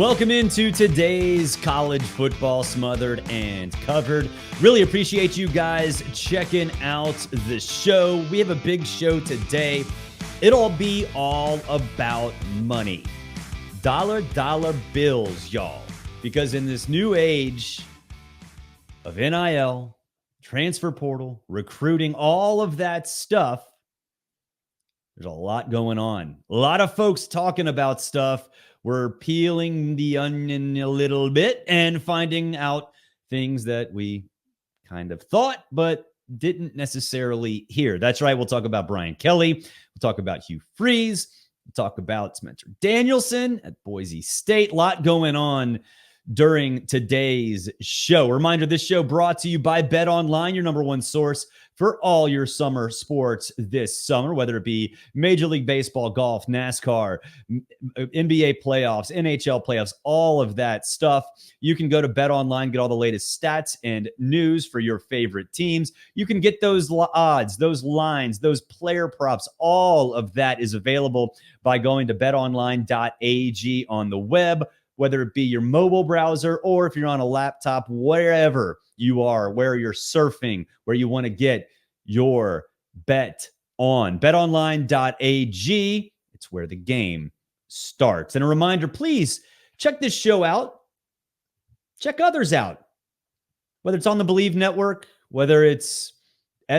Welcome into today's college football smothered and covered. Really appreciate you guys checking out the show. We have a big show today. It'll be all about money. Dollar bills, y'all. Because in this new age of NIL, transfer portal, recruiting, all of that stuff, there's a lot going on. A lot of folks talking about stuff. We're peeling the onion a little bit and finding out things that we kind of thought, but didn't necessarily hear. That's right. We'll talk about Brian Kelly. We'll talk about Hugh Freeze. We'll talk about Spencer Danielson at Boise State. A lot going on during today's show. Reminder, this show brought to you by BetOnline, your number one source for all your summer sports this summer, whether it be Major League Baseball, golf, NASCAR, NBA playoffs, NHL playoffs, all of that stuff. You can go to BetOnline, get all the latest stats and news for your favorite teams. You can get those odds, those lines, those player props. All of that is available by going to betonline.ag on the web, whether it be your mobile browser or if you're on a laptop, wherever you are, where you're surfing, where you want to get your bet on. BetOnline.ag, it's where the game starts. And a reminder, please check this show out. Check others out. Whether it's on the Believe Network, whether it's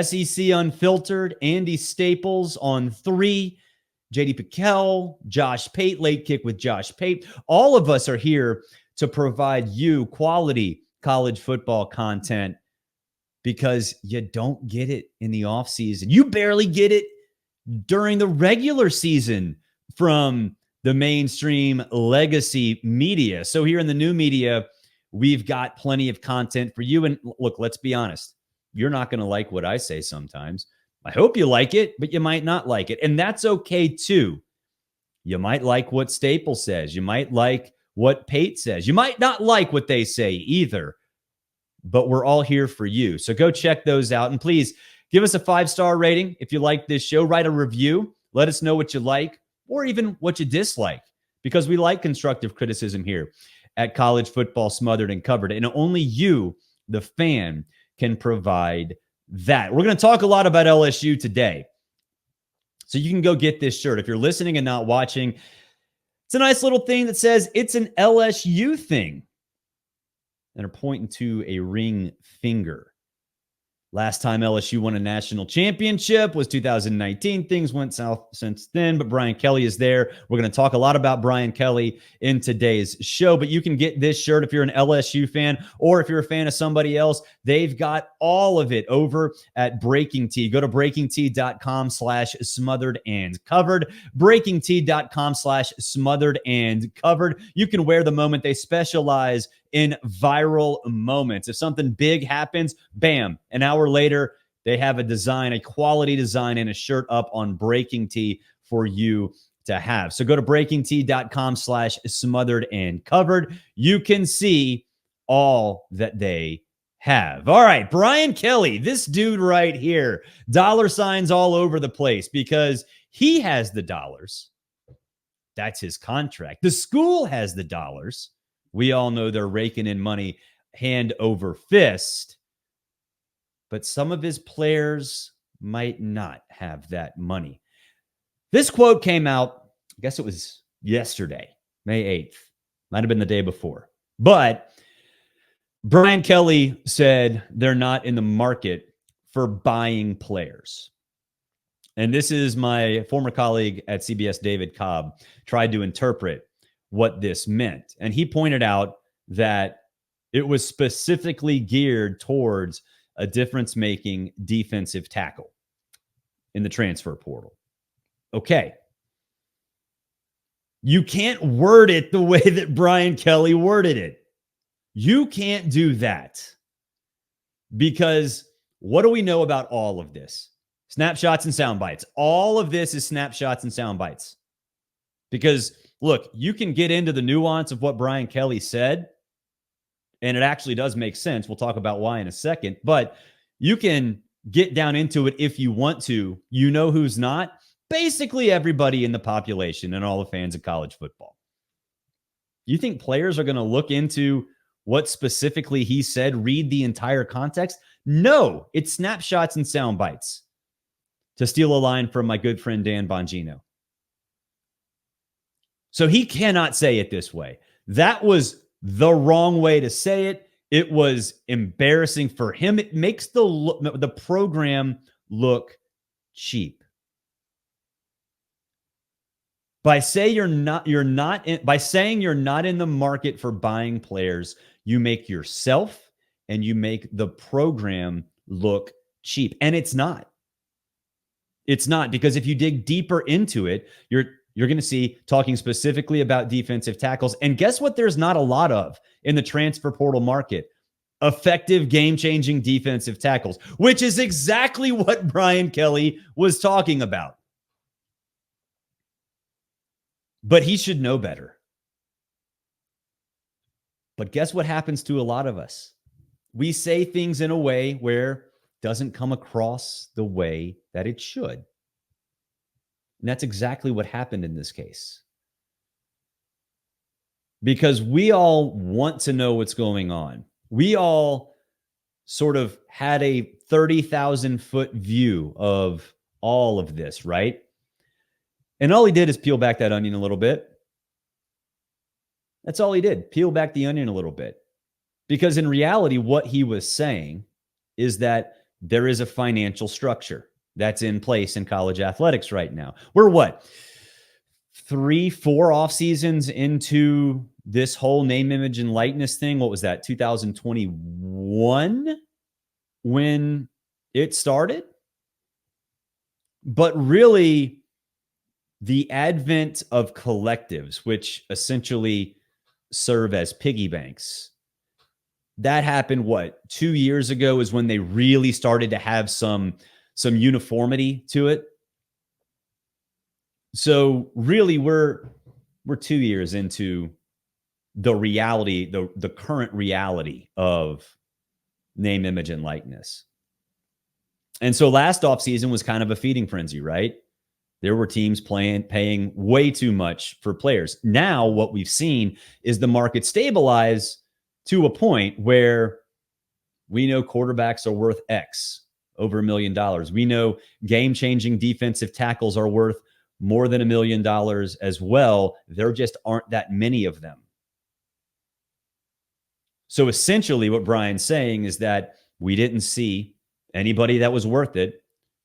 SEC Unfiltered, Andy Staples on 3, JD Piquel, Josh Pate, Late Kick with Josh Pate. All of us are here to provide you quality college football content because you don't get it in the offseason. You barely get it during the regular season from the mainstream legacy media. So here in the new media, we've got plenty of content for you. And look, let's be honest. You're not going to like what I say sometimes. I hope you like it, but you might not like it. And that's okay too. You might like what Staples says. You might like what Pate says. You might not like what they say either, but we're all here for you. So go check those out. And please give us a 5-star rating if you like this show. Write a review. Let us know what you like or even what you dislike, because we like constructive criticism here at College Football Smothered and Covered. And only you, the fan, can provide that. We're going to talk a lot about LSU today. So you can go get this shirt. If you're listening and not watching, it's a nice little thing that says it's an LSU thing. And are pointing to a ring finger. Last time LSU won a national championship was 2019. Things went south since then, but Brian Kelly is there. We're going to talk a lot about Brian Kelly in today's show, but you can get this shirt if you're an LSU fan or if you're a fan of somebody else. They've got all of it over at Breaking Tea. Go to breakingtea.com/smothered and covered. breakingtea.com/smothered and covered. You can wear the moment. They specialize in viral moments. If something big happens, bam, an hour later, they have a design, a quality design, and a shirt up on Breaking Tea for you to have. So go to breakingtea.com/smothered and covered. You can see all that they have. All right, Brian Kelly, this dude right here, dollar signs all over the place because he has the dollars. That's his contract. The school has the dollars. We all know they're raking in money hand over fist, but some of his players might not have that money. This quote came out, I guess it was yesterday, May 8th. Might have been the day before. But Brian Kelly said they're not in the market for buying players. And this is my former colleague at CBS, David Cobb, tried to interpret what this meant. And he pointed out that it was specifically geared towards a difference-making defensive tackle in the transfer portal. Okay. You can't word it the way that Brian Kelly worded it. You can't do that. Because what do we know about all of this? Snapshots and sound bites. All of this is snapshots and sound bites. Because look, you can get into the nuance of what Brian Kelly said, and it actually does make sense. We'll talk about why in a second, but you can get down into it if you want to. You know who's not? Basically everybody in the population and all the fans of college football. You think players are going to look into what specifically he said, read the entire context? No, it's snapshots and sound bites. To steal a line from my good friend Dan Bongino. So he cannot say it this way. That was the wrong way to say it. It was embarrassing for him. It makes the program look cheap. By saying you're not in the market for buying players, you make yourself and you make the program look cheap. And it's not. It's not, because if you dig deeper into it, you're going to see, talking specifically about defensive tackles. And guess what? There's not a lot of in the transfer portal market. Effective game-changing defensive tackles, which is exactly what Brian Kelly was talking about. But he should know better. But guess what happens to a lot of us? We say things in a way where it doesn't come across the way that it should. And that's exactly what happened in this case. Because we all want to know what's going on. We all sort of had a 30,000-foot view of all of this, right? And all he did is peel back that onion a little bit. That's all he did, peel back the onion a little bit. Because in reality, what he was saying is that there is a financial structure that's in place in college athletics right now. We're what? 3-4 off seasons into this whole name, image, and likeness thing. What was that? 2021 when it started? But really, the advent of collectives, which essentially serve as piggy banks, that happened, 2 years ago is when they really started to have some uniformity to it. So really, we're 2 years into the reality, the current reality of name, image, and likeness. And so last offseason was kind of a feeding frenzy, right? There were teams paying way too much for players. Now what we've seen is the market stabilize to a point where we know quarterbacks are worth X, over $1 million. We know game-changing defensive tackles are worth more than $1 million as well. There just aren't that many of them. So essentially what Brian's saying is that we didn't see anybody that was worth it,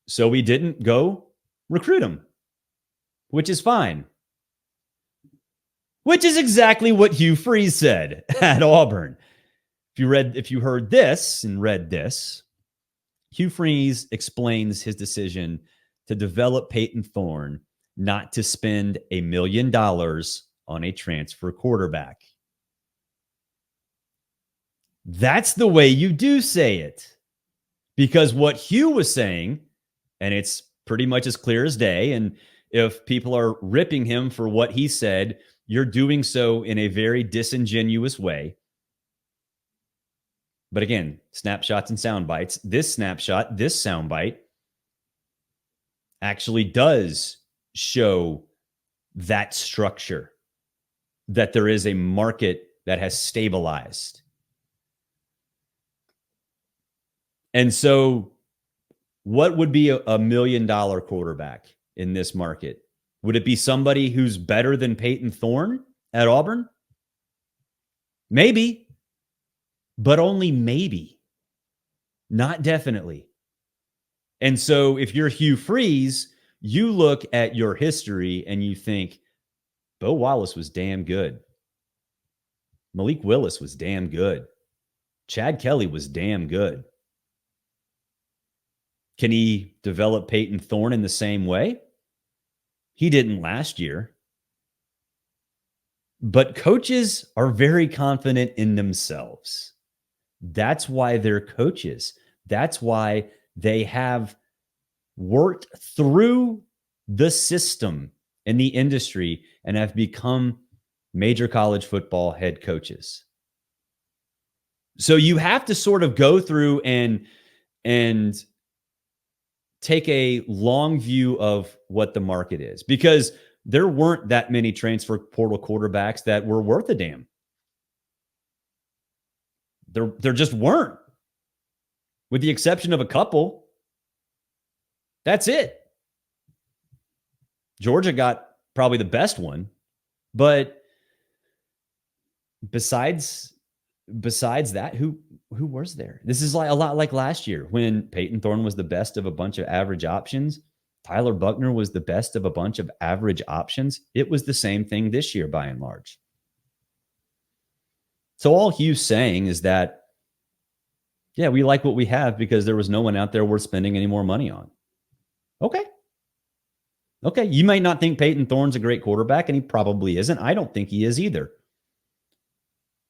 so we didn't go recruit them, which is fine. Which is exactly what Hugh Freeze said at Auburn. If you heard this and read this, Hugh Freeze explains his decision to develop Payton Thorne not to spend $1 million on a transfer quarterback. That's the way you do say it. Because what Hugh was saying, and it's pretty much as clear as day, and if people are ripping him for what he said, you're doing so in a very disingenuous way. But again, snapshots and sound bites. This snapshot, this soundbite actually does show that structure, that there is a market that has stabilized. And so what would be a $1 million quarterback in this market? Would it be somebody who's better than Payton Thorne at Auburn? Maybe, but only maybe, not definitely. And so if you're Hugh Freeze, you look at your history and you think, Bo Wallace was damn good. Malik Willis was damn good. Chad Kelly was damn good. Can he develop Payton Thorne in the same way? He didn't last year. But coaches are very confident in themselves. That's why they're coaches. That's why they have worked through the system in the industry and have become major college football head coaches. So you have to sort of go through and take a long view of what the market is, because there weren't that many transfer portal quarterbacks that were worth a damn. There just weren't, with the exception of a couple. That's it. Georgia got probably the best one, but besides that, who was there? This is like a lot like last year when Payton Thorne was the best of a bunch of average options. Tyler Buckner was the best of a bunch of average options. It was the same thing this year by and large. So all Hugh's saying is that, yeah, we like what we have because there was no one out there worth spending any more money on. Okay. You might not think Payton Thorne's a great quarterback, and he probably isn't. I don't think he is either.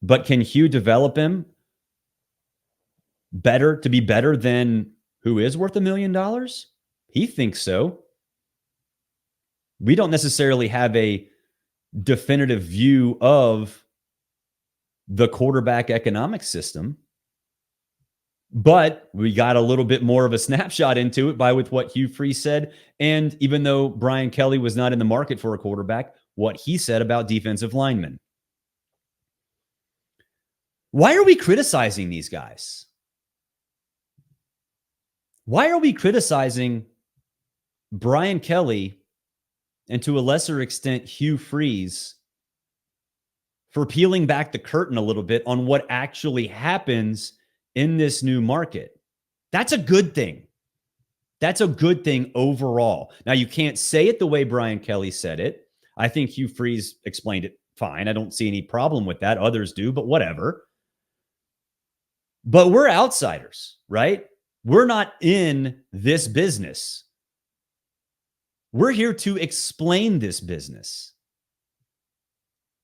But can Hugh develop him better to be better than who is worth $1 million? He thinks so. We don't necessarily have a definitive view of the quarterback economic system, but we got a little bit more of a snapshot into it with what Hugh Freeze said. And even though Brian Kelly was not in the market for a quarterback, what he said about defensive linemen. Why are we criticizing these guys? Why are we criticizing Brian Kelly and to a lesser extent Hugh Freeze for peeling back the curtain a little bit on what actually happens in this new market? That's a good thing. That's a good thing overall. Now, you can't say it the way Brian Kelly said it. I think Hugh Freeze explained it fine. I don't see any problem with that. Others do, but whatever. But we're outsiders, right? We're not in this business. We're here to explain this business.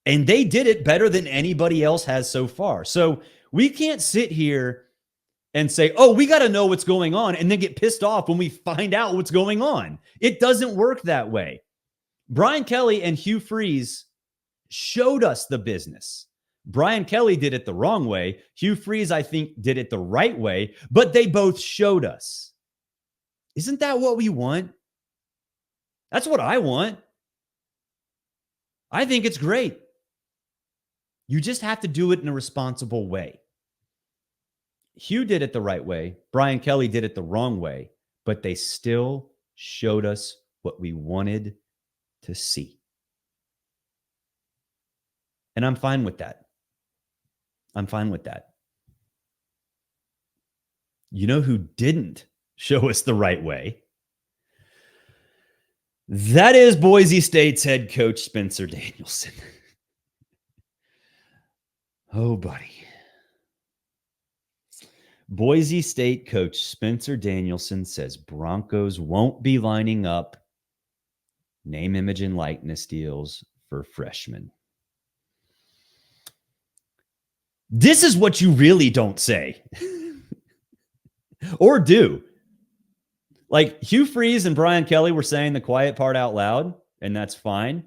And they did it better than anybody else has so far. So we can't sit here and say, oh, we got to know what's going on, and then get pissed off when we find out what's going on. It doesn't work that way. Brian Kelly and Hugh Freeze showed us the business. Brian Kelly did it the wrong way. Hugh Freeze, I think, did it the right way, but they both showed us. Isn't that what we want? That's what I want. I think it's great. You just have to do it in a responsible way. Hugh did it the right way. Brian Kelly did it the wrong way, but they still showed us what we wanted to see. And I'm fine with that. I'm fine with that. You know who didn't show us the right way? That is Boise State's head coach, Spencer Danielson. Oh, buddy. Boise State coach Spencer Danielson says Broncos won't be lining up name, image, and likeness deals for freshmen. This is what you really don't say. Or do. Like, Hugh Freeze and Brian Kelly were saying the quiet part out loud, and that's fine.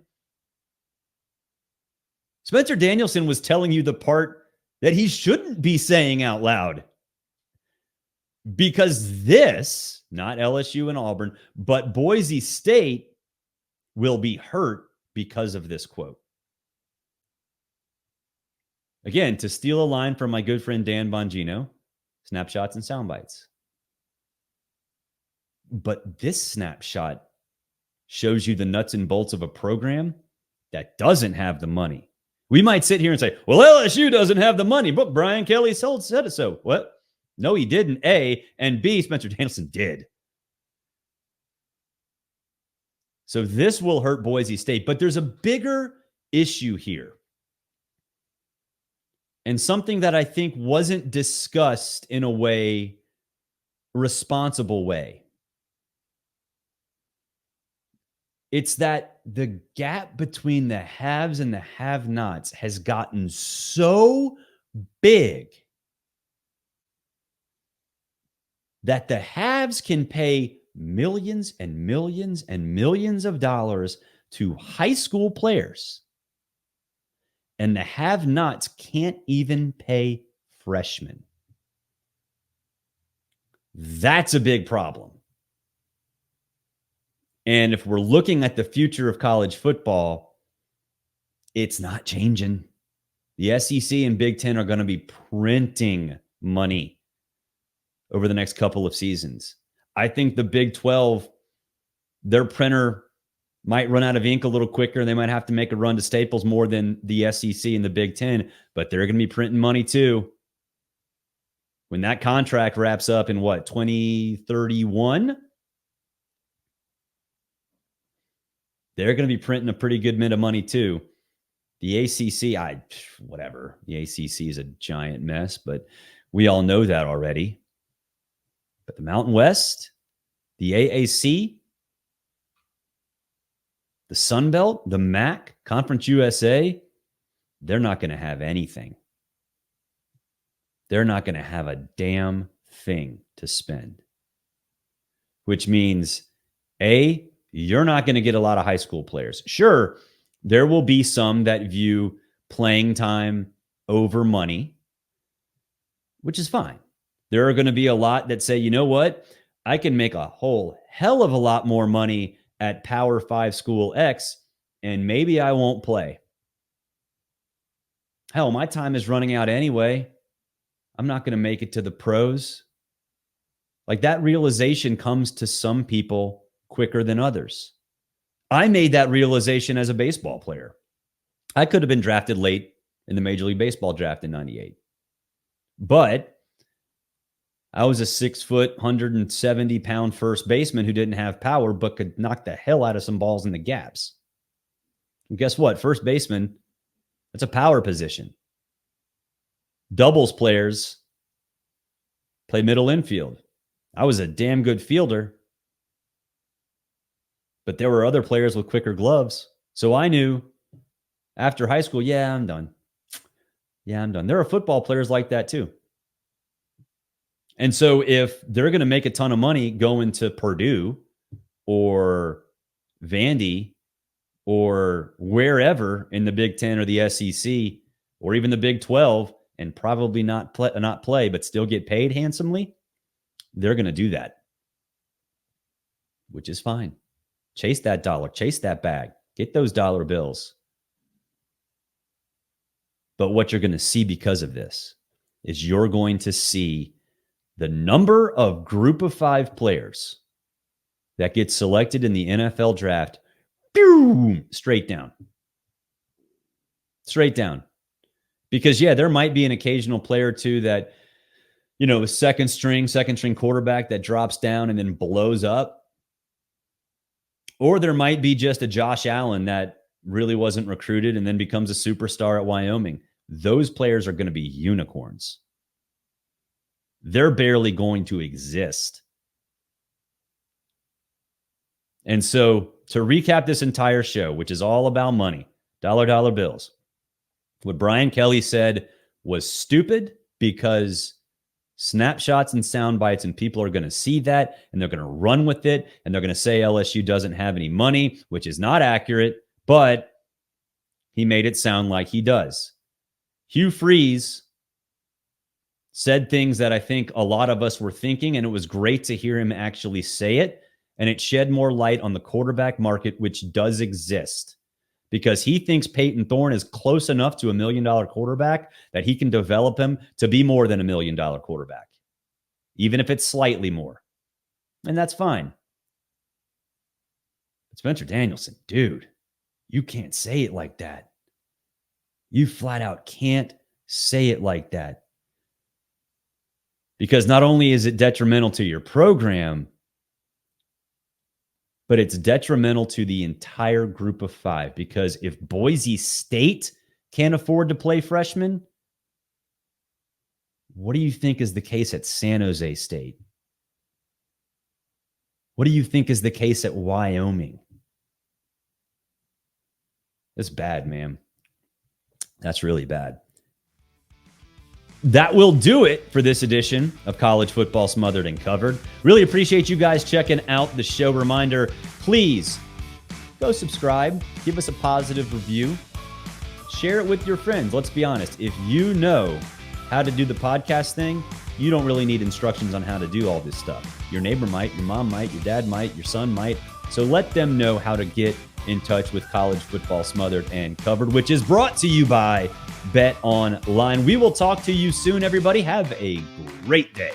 Spencer Danielson was telling you the part that he shouldn't be saying out loud. Because this, not LSU and Auburn, but Boise State will be hurt because of this quote. Again, to steal a line from my good friend Dan Bongino, snapshots and sound bites. But this snapshot shows you the nuts and bolts of a program that doesn't have the money. We might sit here and say, well, LSU doesn't have the money, but Brian Kelly said it so. What? No, he didn't, A. And B, Spencer Danielson did. So this will hurt Boise State, but there's a bigger issue here. And something that I think wasn't discussed in a responsible way. It's that the gap between the haves and the have-nots has gotten so big that the haves can pay millions and millions and millions of dollars to high school players, and the have-nots can't even pay freshmen. That's a big problem. And if we're looking at the future of college football, it's not changing. The SEC and Big Ten are going to be printing money over the next couple of seasons. I think the Big 12, their printer might run out of ink a little quicker, and they might have to make a run to Staples more than the SEC and the Big Ten, but they're going to be printing money too. When that contract wraps up in 2031, they're going to be printing a pretty good bit of money too. The ACC, whatever. The ACC is a giant mess, but we all know that already. But the Mountain West, the AAC, the Sun Belt, the MAC, Conference USA, they're not going to have anything. They're not going to have a damn thing to spend. Which means, A, you're not going to get a lot of high school players. Sure, there will be some that view playing time over money, which is fine. There are going to be a lot that say, you know what? I can make a whole hell of a lot more money at Power 5 School X, and maybe I won't play. Hell, my time is running out anyway. I'm not going to make it to the pros. Like, that realization comes to some people quicker than others. I made that realization as a baseball player. I could have been drafted late in the Major League Baseball draft in 98. But I was a 6-foot, 170-pound first baseman who didn't have power but could knock the hell out of some balls in the gaps. And guess what? First baseman, that's a power position. Doubles players play middle infield. I was a damn good fielder, but there were other players with quicker gloves. So I knew after high school, I'm done. I'm done. There are football players like that too. And so if they're going to make a ton of money going to Purdue or Vandy or wherever in the Big Ten or the SEC or even the Big 12 and probably not play, but still get paid handsomely, they're going to do that, which is fine. Chase that dollar, chase that bag, get those dollar bills. But what you're going to see because of this is you're going to see the number of group of 5 players that get selected in the NFL draft, boom, straight down. Straight down. Because, there might be an occasional player or two that, a second string quarterback that drops down and then blows up. Or there might be just a Josh Allen that really wasn't recruited and then becomes a superstar at Wyoming. Those players are going to be unicorns. They're barely going to exist. And so to recap this entire show, which is all about money, dollar bills, what Brian Kelly said was stupid because snapshots and sound bites, and people are going to see that and they're going to run with it and they're going to say LSU doesn't have any money, which is not accurate, but he made it sound like he does. Hugh Freeze said things that I think a lot of us were thinking, and it was great to hear him actually say it, and it shed more light on the quarterback market, which does exist, because he thinks Payton Thorne is close enough to $1 million quarterback that he can develop him to be more than $1 million quarterback, even if it's slightly more. And that's fine. But Spencer Danielson, dude, you can't say it like that. You flat out can't say it like that. Because not only is it detrimental to your program, but it's detrimental to the entire group of 5. Because if Boise State can't afford to play freshmen, what do you think is the case at San Jose State? What do you think is the case at Wyoming? That's bad, man. That's really bad. That will do it for this edition of College Football Smothered and Covered. Really appreciate you guys checking out the show. Reminder, please go subscribe. Give us a positive review. Share it with your friends. Let's be honest. If you know how to do the podcast thing, you don't really need instructions on how to do all this stuff. Your neighbor might, your mom might, your dad might, your son might. So let them know how to get in touch with College Football Smothered and Covered, which is brought to you by BetOnline. We will talk to you soon, everybody. Have a great day.